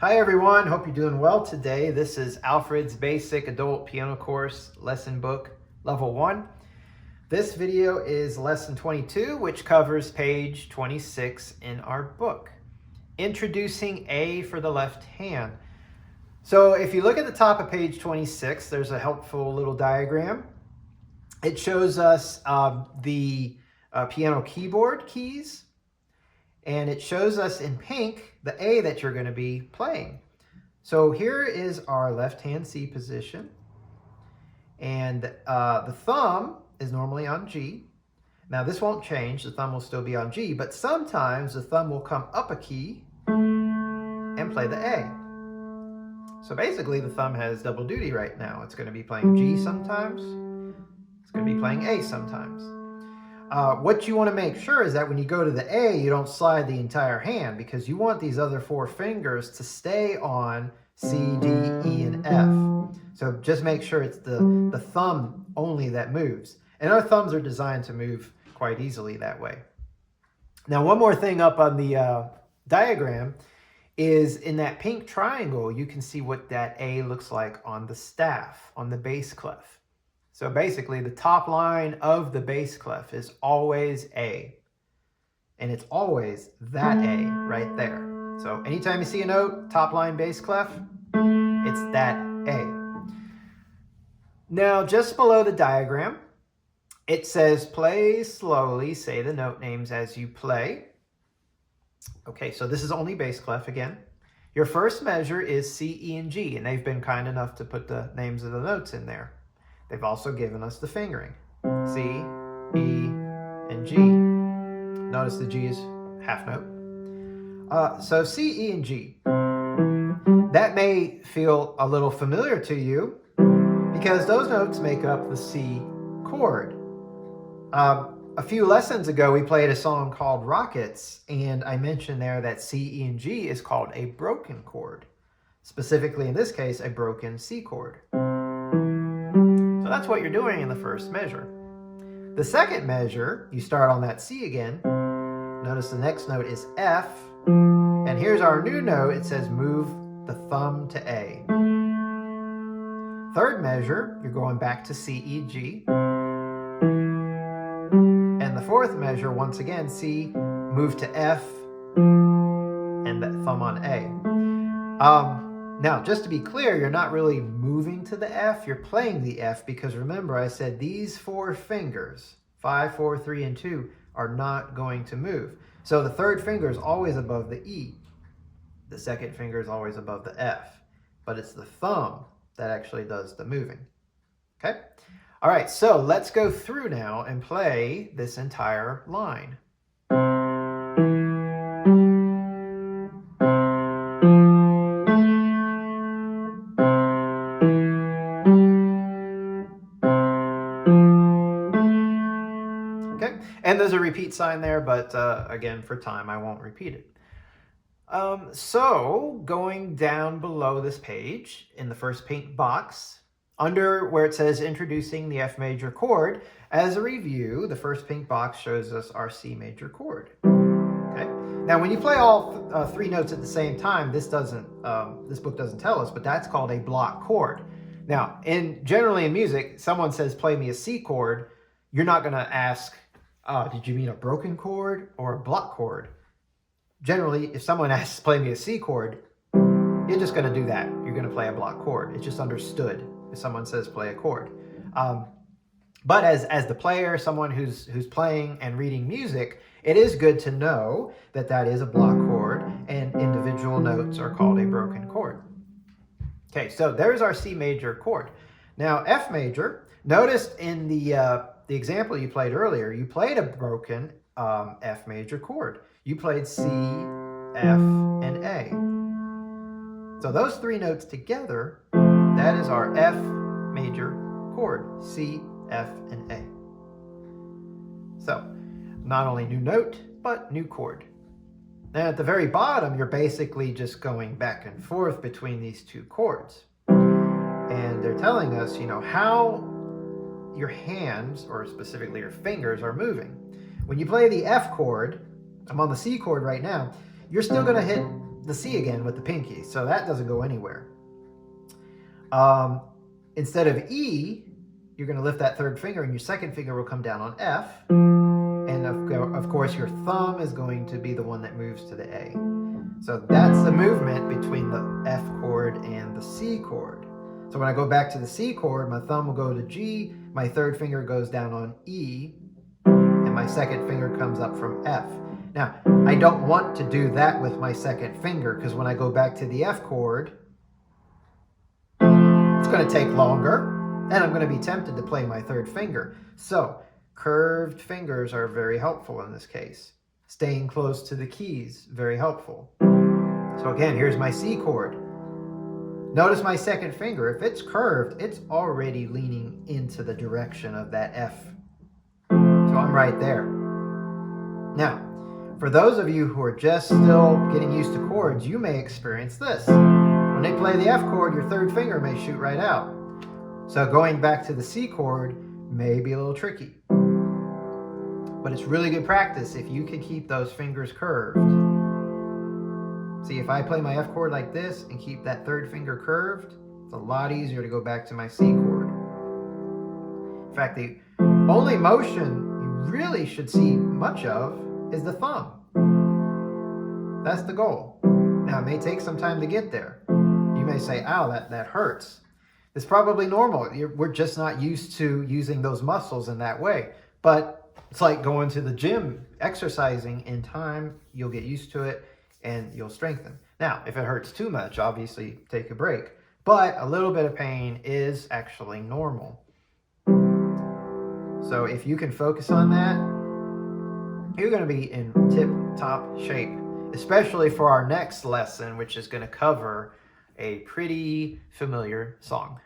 Hi everyone, hope you're doing well today. This is Alfred's Basic Adult Piano Course Lesson Book Level 1. This video is Lesson 22, which covers page 26 in our book. Introducing A for the left hand. So if you look at the top of page 26, there's a helpful little diagram. It shows us the piano keyboard keys, and it shows us in pink the A that you're going to be playing. So here is our left hand C position, and the thumb is normally on G. Now this won't change, the thumb will still be on G, but sometimes the thumb will come up a key and play the A. So basically the thumb has double duty right now. It's going to be playing G sometimes, it's going to be playing A sometimes. What you want to make sure is that when you go to the A, you don't slide the entire hand, because you want these other four fingers to stay on C, D, E, and F. So just make sure it's the thumb only that moves. And our thumbs are designed to move quite easily that way. Now, one more thing up on the diagram is in that pink triangle, you can see what that A looks like on the staff, on the bass clef. So basically, the top line of the bass clef is always A. And it's always that A right there. So anytime you see a note, top line bass clef, it's that A. Now, just below the diagram, it says play slowly, say the note names as you play. Okay, so this is only bass clef again. Your first measure is C, E, and G, and they've been kind enough to put the names of the notes in there. They've also given us the fingering, C, E, and G. Notice the G is half note. So C, E, and G. That may feel a little familiar to you because those notes make up the C chord. A few lessons ago, we played a song called Rockets, and I mentioned there that C, E, and G is called a broken chord. Specifically, in this case, a broken C chord. So that's what you're doing in the first measure. The second measure, you start on that C again. Notice the next note is F. And here's our new note. It says move the thumb to A. Third measure, you're going back to C, E, G. And the fourth measure, once again, C, move to F, and that thumb on A. Now, just to be clear, you're not really moving to the F, you're playing the F, because remember I said these four fingers, 5, 4, 3, and 2, are not going to move. So the third finger is always above the E. The second finger is always above the F. But it's the thumb that actually does the moving. Okay? All right, so let's go through now and play this entire line. Okay, and there's a repeat sign there, but again, for time, I won't repeat it. So going down below this page in the first pink box, under where it says introducing the F major chord, as a review, the first pink box shows us our C major chord. Okay. Now, when you play all three notes at the same time, this book doesn't tell us, but that's called a block chord. Now, generally in music, someone says play me a C chord, you're not going to ask, did you mean a broken chord or a block chord? Generally, if someone asks play me a C chord, you're just going to do that. You're going to play a block chord. It's just understood if someone says play a chord. But as the player, someone who's playing and reading music, it is good to know that that is a block chord and individual notes are called a broken chord. Okay, so there's our C major chord. Now F major, notice in the example you played earlier, you played a broken F major chord. You played C, F, and A. So those three notes together, that is our F major chord, C, F, and A. So, not only new note, but new chord. And at the very bottom, you're basically just going back and forth between these two chords. And they're telling us, how your hands, or specifically your fingers, are moving. When you play the F chord, I'm on the C chord right now, you're still going to hit the C again with the pinky, so that doesn't go anywhere. Instead of E, you're going to lift that third finger, and your second finger will come down on F. And of course, your thumb is going to be the one that moves to the A. So that's the movement between the F chord and the C chord. So when I go back to the C chord, my thumb will go to G, my third finger goes down on E, and my second finger comes up from F. Now, I don't want to do that with my second finger, because when I go back to the F chord, it's going to take longer, and I'm going to be tempted to play my third finger. So, curved fingers are very helpful in this case. Staying close to the keys, very helpful. So again, here's my C chord. Notice my second finger, if it's curved, it's already leaning into the direction of that F. So I'm right there. Now, for those of you who are just still getting used to chords, you may experience this. When they play the F chord, your third finger may shoot right out. So going back to the C chord may be a little tricky. But it's really good practice if you can keep those fingers curved. See, if I play my F chord like this and keep that third finger curved, it's a lot easier to go back to my C chord. In fact, the only motion you really should see much of is the thumb. That's the goal. Now, it may take some time to get there. You may say, ow, that hurts. It's probably normal. We're just not used to using those muscles in that way. But it's like going to the gym, exercising. In time, you'll get used to it and you'll strengthen. Now, if it hurts too much, obviously take a break. But a little bit of pain is actually normal. So if you can focus on that, you're going to be in tip-top shape, especially for our next lesson, which is going to cover a pretty familiar song.